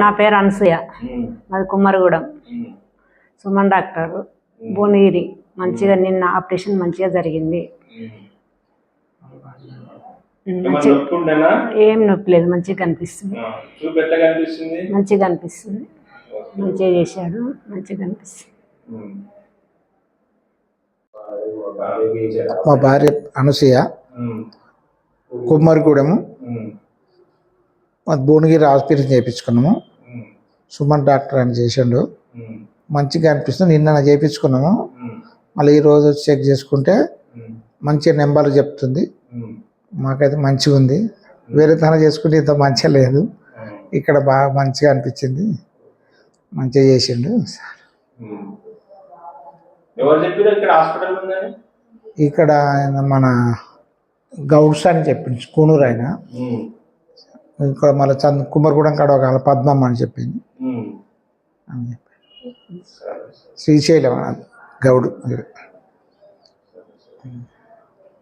నా పేరు అనసూయ, అది కుమ్మరిగూడెం. సుమన్ డాక్టర్ భువనగిరి. మంచిగా నిన్న ఆపరేషన్ మంచిగా జరిగింది. ఏం నొప్పి లేదు, మంచిగా కనిపిస్తుంది. మంచిగా అనిపిస్తుంది, మంచిగా చేశాడు, మంచిగా అనిపిస్తుంది. మా భార్య అనసూయ, కుమ్మరిగూడెము. భువనగిరి హాస్పిటల్ చేయించుకున్నాము. సుమన్ డాక్టర్ అని చేసిండు, మంచిగా అనిపిస్తుంది. నిన్న చేయించుకున్నాము. మళ్ళీ ఈరోజు చెక్ చేసుకుంటే మంచి నెంబర్ చెప్తుంది. మాకైతే మంచిగా ఉంది. వేరే తన చేసుకుంటే ఇంత మంచిగా లేదు. ఇక్కడ బాగా మంచిగా అనిపించింది, మంచిగా చేసిండు. ఇక్కడ మన గౌడ్స్ అని చెప్పింది, కూనూరు ఆయన. ఇక్కడ మళ్ళీ కుమ్మరిగూడెం కాడ ఒక పద్మమ్మ అని చెప్పింది అని చెప్పి. శ్రీశైలం గౌడు.